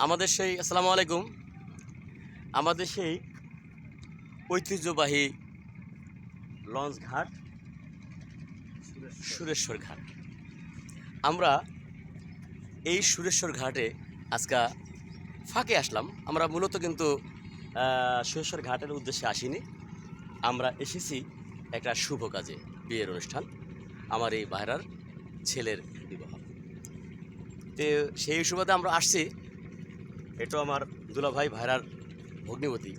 আমাদের সেই আসসালামু আলাইকুম। আমাদের সেই ঐতিহ্যবাহী লঞ্চ ঘাট সুরেশ্বর ঘাট। আমরা এই সুরেশ্বর ঘাটে আজকে ফাঁকে আসলাম। আমরা মূলত কিন্তু সুরেশ্বর ঘাটের উদ্দেশ্যে আসিনি। আমরা এসেছি একটা শুভ কাজে, বিয়ের অনুষ্ঠান, আমার এই ভাইরার ছেলের বিবাহ। তো সেই সুবাদে আমরা আসছি। এটা আমার দুলাভাই ভাইরার ভগ্নিপতি।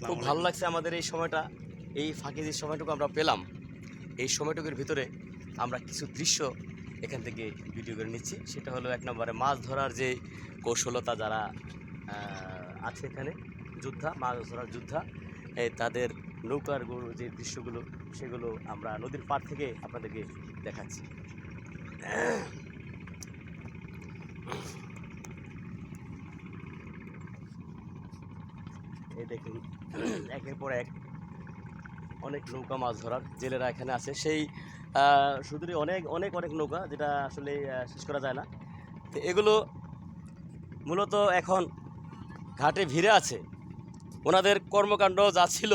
খুব ভালো লাগছে আমাদের এই সময়টা, এই ফাঁকে যে সময়টুকু আমরা পেলাম, এই সময়টুকুর ভিতরে আমরা কিছু দৃশ্য এখান থেকে ভিডিও করে নিচ্ছি। সেটা হলো এক নম্বরে মাছ ধরার যে কৌশলতা যারা আছে এখানে, মাছ ধরার যোদ্ধা, তাদের নৌকার যে দৃশ্যগুলো সেগুলো আমরা নদীর পাড় থেকে আপনাদেরকে দেখাচ্ছি। এই দেখুন একের পর এক অনেক নৌকা মাছ ধরার জেলেরা এখানে আছে। সেই শুধুই অনেক অনেক অনেক নৌকা, যেটা আসলে শেষ করা যায় না। তো এগুলো মূলত এখন ঘাটে ভিড়ে আছে। ওনাদের কর্মকাণ্ড যা ছিল,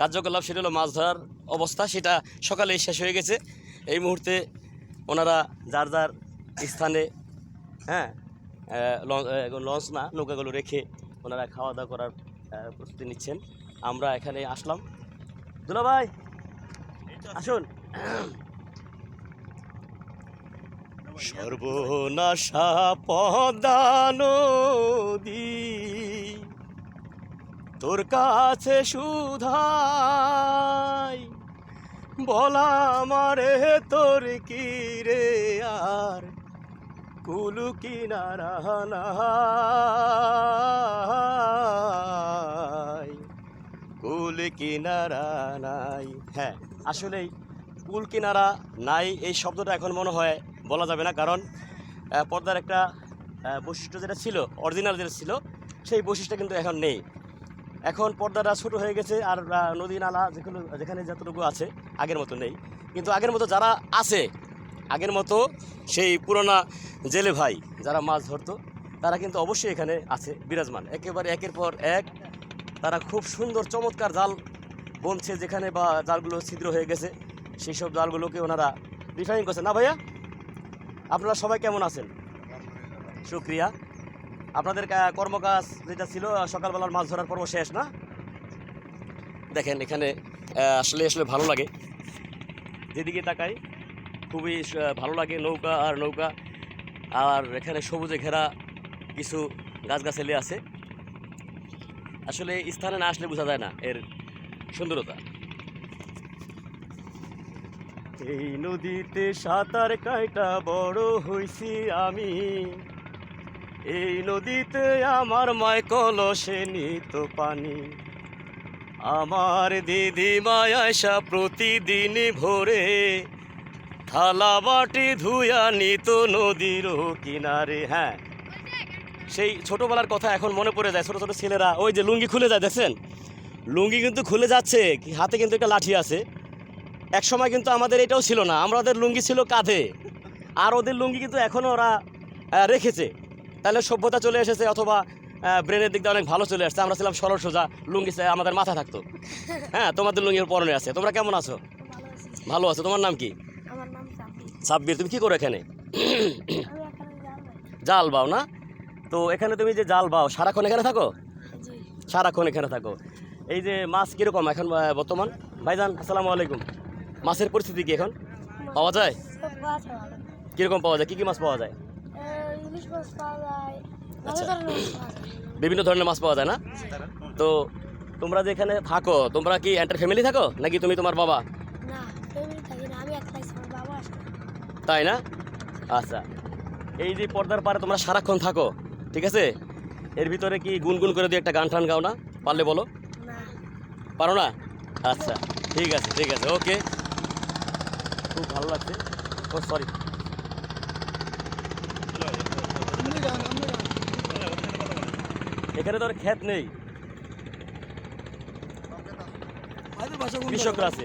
কার্যকলাপ, সেটা হলো মাছ ধরার অবস্থা, সেটা সকালে শেষ হয়ে গেছে। এই মুহূর্তে ওনারা যার যার স্থানে লঞ্চ না নৌকাগুলো রেখে ওনারা খাওয়া দাওয়া করার প্রস্তুতি নিচ্ছেন। আমরা এখানে আসলাম। দুলা ভাই আসুন। সর্বনাশা পদ্মা নদী তোর কাছে সুধাই, বলা আমারে তোর কি রে আর কুলু কিনারা নাই, কুল কিনারা নাই। হ্যাঁ, আসলেই কুল কিনারা নাই এই শব্দটা এখন মনে হয় বলা যাবে না, কারণ পদ্মার একটা বৈশিষ্ট্য যেটা ছিল, অরিজিনাল যেটা ছিল, সেই বৈশিষ্ট্য কিন্তু এখন নেই। এখন পর্দাটা ছোটো হয়ে গেছে, আর নদী নালা যেখানে যতটুকু আছে আগের মতো নেই। কিন্তু আগের মতো যারা আছে, আগের মতো সেই পুরোনো জেলে ভাই যারা মাছ ধরতো, তারা কিন্তু অবশ্যই এখানে আছে বিরাজমান, একেবারে একের পর এক। তারা খুব সুন্দর চমৎকার জাল বনছে, যেখানে বা জালগুলো ছিদ্র হয়ে গেছে সেই সব জালগুলোকে ওনারা রিফাইন করছে। না ভাইয়া, আপনারা সবাই কেমন আছেন? শুক্রিয়া। আপনাদের কর্মকাজ যেটা ছিল সকালবেলার মাছ ধরার পর্ব শেষ না? দেখেন এখানে আসলে ভালো লাগে, যেদিকে তাকাই খুবই ভালো লাগে। নৌকা আর নৌকা, আর এখানে সবুজে ঘেরা কিছু গাছগাছালি আছে। আসলে স্থানে না আসলে বোঝা যায় না এর সুন্দরতা। এই নদীতে সাঁতার কাইটা বড় হইছি আমি, এই নদীতে আমার মায় কলসে নিত পানি, আমার দিদিমায় আয়সা প্রতিদিন ভোরে থালা বাটি ধুয়া নিত নদীর কিনারে। হ্যাঁ, সেই ছোটোবেলার কথা এখন মনে পড়ে যায়। ছোটো ছোটো ছেলেরা ওই যে লুঙ্গি খুলে যায়, দেখছেন? লুঙ্গি কিন্তু খুলে যাচ্ছে, হাতে কিন্তু একটা লাঠি আছে। এক সময় কিন্তু আমাদের এটাও ছিল না, আমাদের লুঙ্গি ছিল কাঁধে, আর ওদের লুঙ্গি কিন্তু এখনও ওরা রেখেছে। তাহলে সভ্যতা চলে এসেছে, অথবা ব্রেনের দিক দিয়ে অনেক ভালো চলে আসছে। আমরা ছিলাম সরল সোজা, লুঙ্গি আমাদের মাথা থাকতো। হ্যাঁ, তোমাদের লুঙ্গির পরনে আছে। তোমরা কেমন আছো? ভালো আছো। তোমার নাম কি? সাব্বির। তুমি কি করো এখানে? জাল বাও না? তো এখানে তুমি যে জাল বাও, সারাক্ষণ এখানে থাকো? সারাক্ষণ এখানে থাকো। এই যে মাছ কীরকম এখন বর্তমান? ভাইজান আসসালামু আলাইকুম। মাছের পরিস্থিতি কি এখন? পাওয়া যায়? কীরকম পাওয়া যায়? কী কী মাছ পাওয়া যায়? আচ্ছা, বিভিন্ন ধরনের মাছ পাওয়া যায় না? তো তোমরা যে এখানে থাকো, তোমরা কি এন্টার ফ্যামিলি থাকো নাকি তুমি তোমার বাবা? তাই না? আচ্ছা, এই যে পর্দার পারে তোমরা সারাক্ষণ থাকো, ঠিক আছে? এর ভিতরে কি গুনগুন করে দিয়ে একটা গান টান গাও না? পারলে বলো। পারো না? আচ্ছা, ঠিক আছে ঠিক আছে, ওকে। খুব ভালো লাগছে। ও সরি, এখানে তো আর ক্ষেত নেই, কৃষকরা আছে।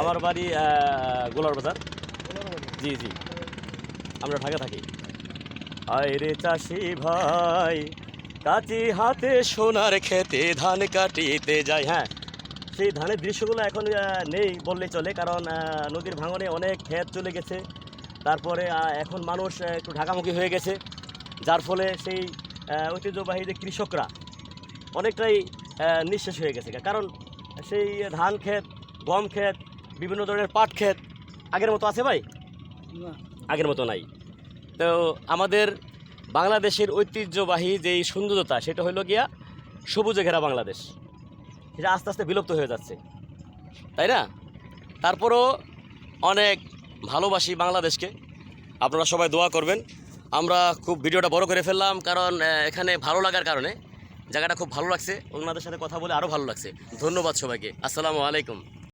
আমার বাড়ি গোলার বাজার। জি জি, আমরা ঢাকা থাকি। আয় রে চাষি ভাই, কাঁচি হাতে সোনার খেতে ধান কাটিতে যায়। হ্যাঁ, সেই ধানের দৃশ্যগুলো এখন নেই বললেই চলে, কারণ নদীর ভাঙনে অনেক ক্ষেত চলে গেছে। তারপরে এখন মানুষ একটু ঢাকামুখী হয়ে গেছে, যার ফলে সেই ঐতিহ্যবাহী যে কৃষকরা অনেকটাই নিঃশেষ হয়ে গেছে। কারণ সেই ধান ক্ষেত, গম ক্ষেত, বিভিন্ন ধরনের পাট ক্ষেত আগের মতো আছে ভাই? আগের মতো নাই। তো আমাদের বাংলাদেশের ঐতিহ্যবাহী যেই সৌন্দর্যতা, সেটা হলো গিয়া সবুজে ঘেরা বাংলাদেশ, সেটা আস্তে আস্তে বিলুপ্ত হয়ে যাচ্ছে, তাই না? তারপরও অনেক ভালোবাসি বাংলাদেশকে, আপনারা সবাই দোয়া করবেন। আমরা খুব ভিডিওটা বড় করে ফেললাম, কারণ এখানে ভালো লাগার কারণে, জায়গাটা খুব ভালো লাগছে, ওনাদের সাথে কথা বলে আরও ভালো লাগছে। ধন্যবাদ সবাইকে, আসসালামু আলাইকুম।